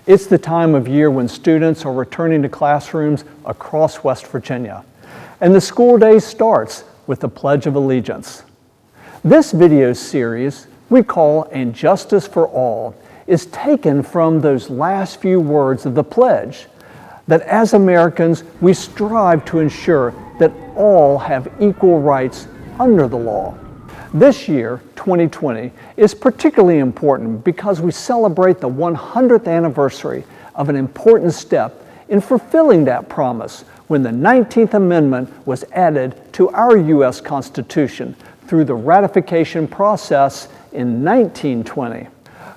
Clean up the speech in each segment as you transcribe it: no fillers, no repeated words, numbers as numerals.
It's the time of year when students are returning to classrooms across West Virginia, and the school day starts with the Pledge of Allegiance. This video series we call "And Justice for All" is taken from those last few words of the pledge, that as Americans we strive to ensure that all have equal rights under the law. This year, 2020, is particularly important because we celebrate the 100th anniversary of an important step in fulfilling that promise when the 19th Amendment was added to our U.S. Constitution through the ratification process in 1920.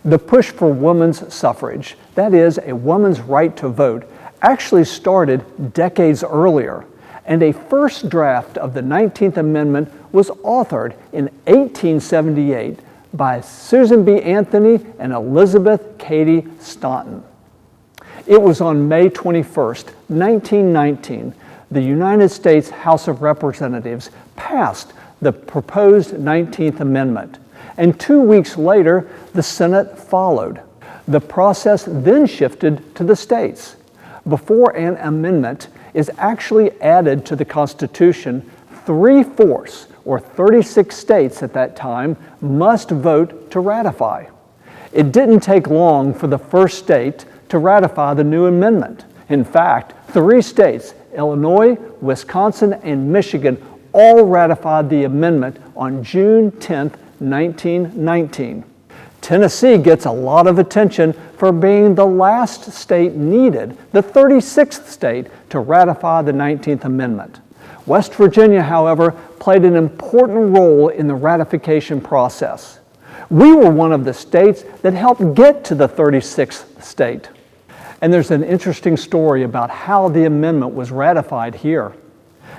The push for women's suffrage, that is, a woman's right to vote, actually started decades earlier, and a first draft of the 19th Amendment was authored in 1878 by Susan B. Anthony and Elizabeth Cady Stanton. It was on May 21st, 1919, the United States House of Representatives passed the proposed 19th Amendment, and 2 weeks later, the Senate followed. The process then shifted to the states. Before an amendment is actually added to the Constitution, 3/4, or 36 states at that time, must vote to ratify. It didn't take long for the first state to ratify the new amendment. In fact, 3 states, Illinois, Wisconsin, and Michigan, all ratified the amendment on June 10, 1919. Tennessee gets a lot of attention for being the last state needed, the 36th state, to ratify the 19th Amendment. West Virginia, however, played an important role in the ratification process. We were one of the states that helped get to the 36th state. And there's an interesting story about how the amendment was ratified here.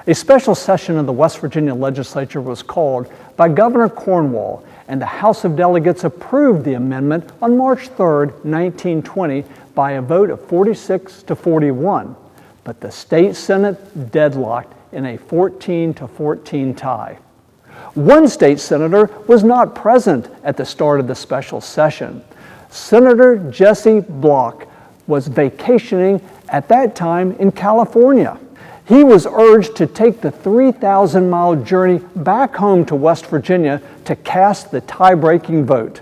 A special session of the West Virginia legislature was called by Governor Cornwall, and the House of Delegates approved the amendment on March 3, 1920, by a vote of 46 to 41. But the state Senate deadlocked in a 14-14 tie. One state senator was not present at the start of the special session. Senator Jesse Block was vacationing at that time in California. He was urged to take the 3,000-mile journey back home to West Virginia to cast the tie-breaking vote.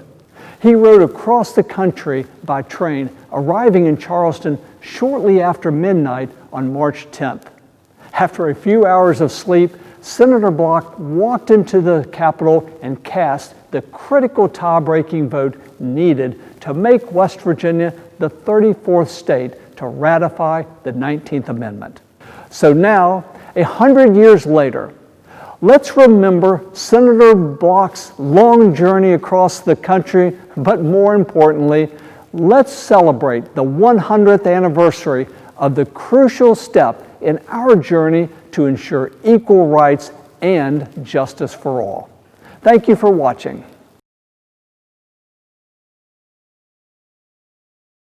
He rode across the country by train, arriving in Charleston shortly after midnight on March 10th. After a few hours of sleep, Senator Block walked into the Capitol and cast the critical tie-breaking vote needed to make West Virginia the 34th state to ratify the 19th Amendment. So now, 100 years later, let's remember Senator Block's long journey across the country, but more importantly, let's celebrate the 100th anniversary of the crucial step in our journey to ensure equal rights and justice for all. Thank you for watching.